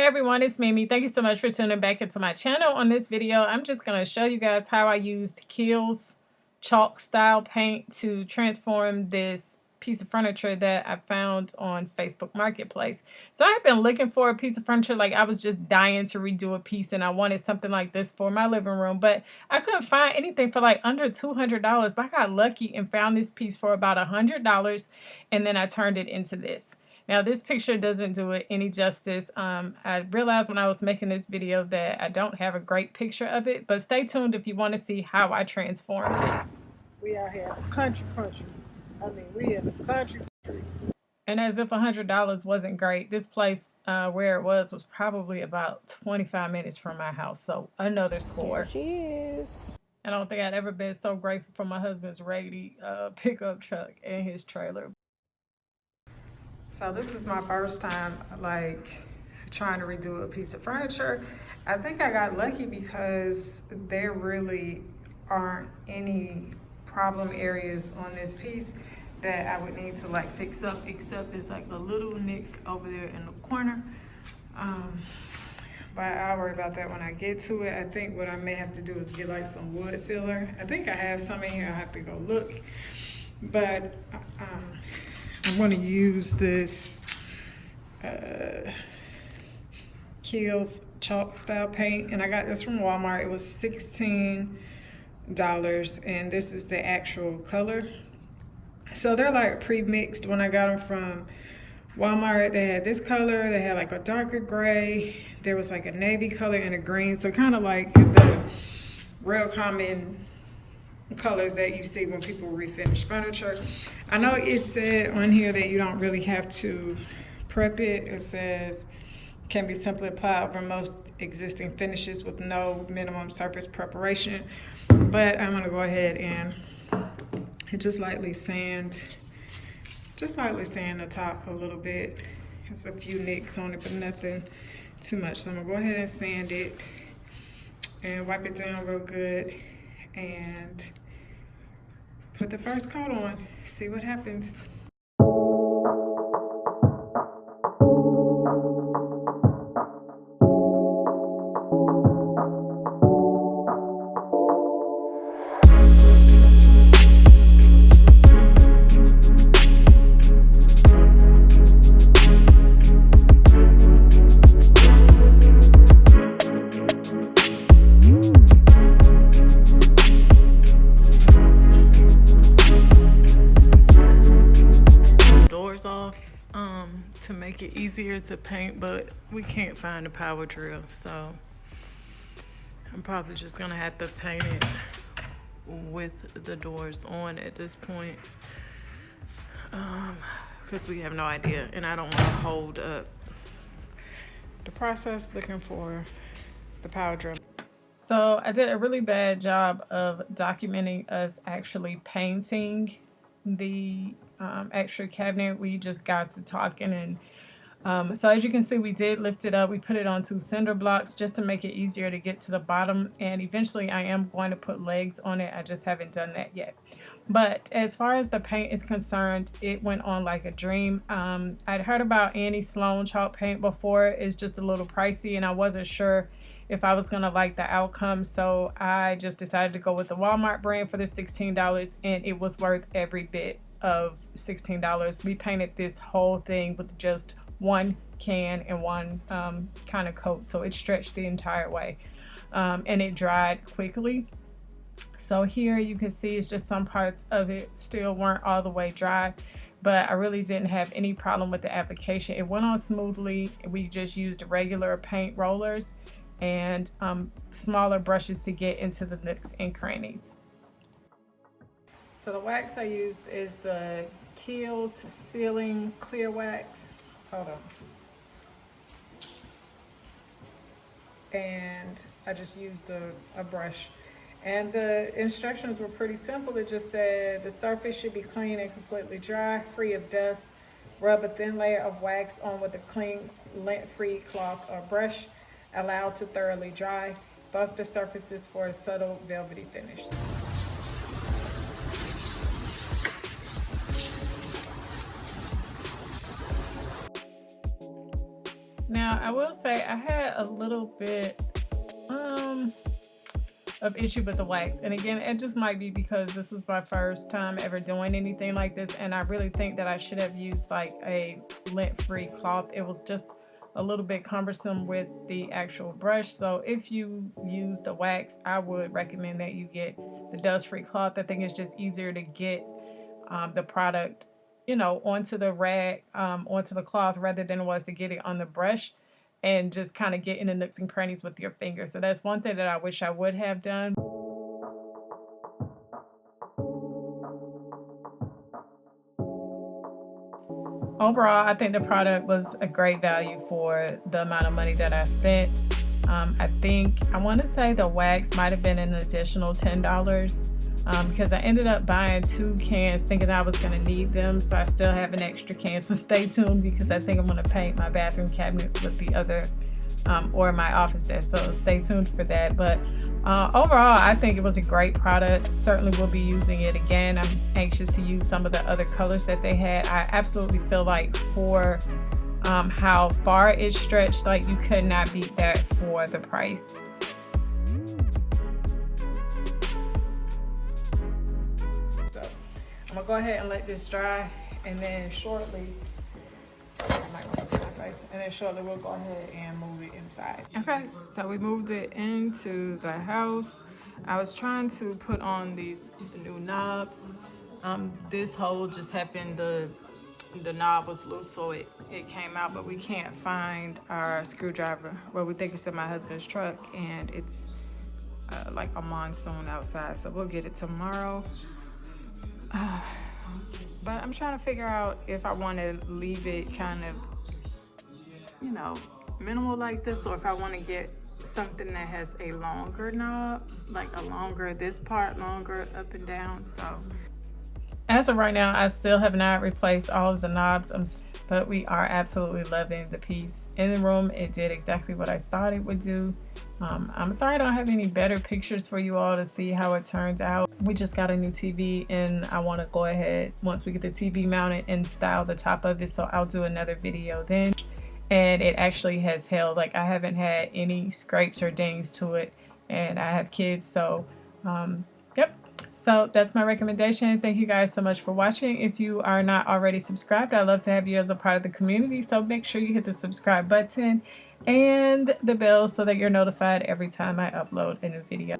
Hey everyone, it's Mimi. Thank you so much for tuning back into my channel. On this video, I'm just going to show you guys how I used Kilz Chalk Style Paint to transform this piece of furniture that I found on Facebook Marketplace. So I've been looking for a piece of furniture, like I was just dying to redo a piece and I wanted something like this for my living room, but I couldn't find anything for like under $200. But I got lucky and found this piece for about $100, and then I turned it into this. Now, this picture doesn't do it any justice. I realized when I was making this video that I don't have a great picture of it, but stay tuned if you want to see how I transformed it. We out here country. We in the country. And as if $100 wasn't great, this place where it was probably about 25 minutes from my house. So another score. Here she is. I don't think I'd ever been so grateful for my husband's raggedy pickup truck and his trailer. So this is my first time like trying to redo a piece of furniture. I think I got lucky because there really aren't any problem areas on this piece that I would need to like fix up, except there's like a little nick over there in the corner. But I'll worry about that when I get to it. I think what I may have to do is get like some wood filler. I think I have some in here. I have to go look. But I'm going to use this Kilz Chalk Style Paint, and I got this from Walmart. It was $16, and this is the actual color. So they're like pre-mixed. When I got them from Walmart, they had this color, they had like a darker gray, there was like a navy color and a green, so kind of like the real common colors that you see when people refinish furniture. I know it said on here that you don't really have to prep it. It says can be simply applied over most existing finishes with no minimum surface preparation, but I'm going to go ahead and just lightly sand the top a little bit. There's a few nicks on it, but nothing too much. So I'm going to go ahead and sand it and wipe it down real good and put the first coat on, see what happens. Off to make it easier to paint, but we can't find a power drill, so I'm probably just gonna have to paint it with the doors on at this point, because we have no idea and I don't want to hold up the process looking for the power drill. So I did a really bad job of documenting us actually painting the extra cabinet. We just got to talking, and so as you can see, we did lift it up. We put it on 2 cinder blocks just to make it easier to get to the bottom, and eventually I am going to put legs on it. I just haven't done that yet. But as far as the paint is concerned, it went on like a dream. I'd heard about Annie Sloan chalk paint before. It's just a little pricey, and I wasn't sure if I was gonna like the outcome, so I just decided to go with the Walmart brand for the $16, and it was worth every bit of $16. We painted this whole thing with just one can and one kind of coat, so it stretched the entire way, and it dried quickly. So here you can see it's just some parts of it still weren't all the way dry, but I really didn't have any problem with the application. It went on smoothly. We just used regular paint rollers and smaller brushes to get into the nooks and crannies. So the wax I used is the Kilz Ceiling Clear Wax. Hold on. And I just used a brush. And the instructions were pretty simple. It just said the surface should be clean and completely dry, free of dust. Rub a thin layer of wax on with a clean, lint-free cloth or brush. Allow to thoroughly dry. Buff the surfaces for a subtle velvety finish. Now, I will say I had a little bit of issue with the wax, and again, it just might be because this was my first time ever doing anything like this, and I really think that I should have used like a lint-free cloth. It was just a little bit cumbersome with the actual brush. So if you use the wax, I would recommend that you get the dust-free cloth. I think it's just easier to get the product, you know, onto the rag, onto the cloth, rather than it was to get it on the brush and just kind of get in the nooks and crannies with your fingers. So that's one thing that I wish I would have done. Overall, I think the product was a great value for the amount of money that I spent. I want to say the wax might have been an additional $10 because I ended up buying 2 cans thinking I was going to need them. So I still have an extra can. So stay tuned because I think I'm going to paint my bathroom cabinets with the other or my office desk. So stay tuned for that. But overall, I think it was a great product. Certainly will be using it again. I'm anxious to use some of the other colors that they had. I absolutely feel like for how far it stretched, like you could not beat that for the price. I'm gonna go ahead and let this dry, and then shortly, we'll go ahead and move it inside. Okay, so we moved it into the house. I was trying to put on these new knobs. This hole just happened, the knob was loose, so it came out, but we can't find our screwdriver. Well, we think it's in my husband's truck, and it's like a monsoon outside, so we'll get it tomorrow. But I'm trying to figure out if I want to leave it kind of, you know, minimal like this, or if I want to get something that has a longer knob, like this part longer up and down. So as of right now, I still have not replaced all of the knobs, but we are absolutely loving the piece in the room. It did exactly what I thought it would do. I'm sorry I don't have any better pictures for you all to see how it turns out. We just got a new TV, and I want to go ahead, once we get the TV mounted, and style the top of it, so I'll do another video then. And it actually has held. Like, I haven't had any scrapes or dings to it, and I have kids, so yep. So that's my recommendation. Thank you guys so much for watching. If you are not already subscribed, I'd love to have you as a part of the community. So make sure you hit the subscribe button and the bell so that you're notified every time I upload a new video.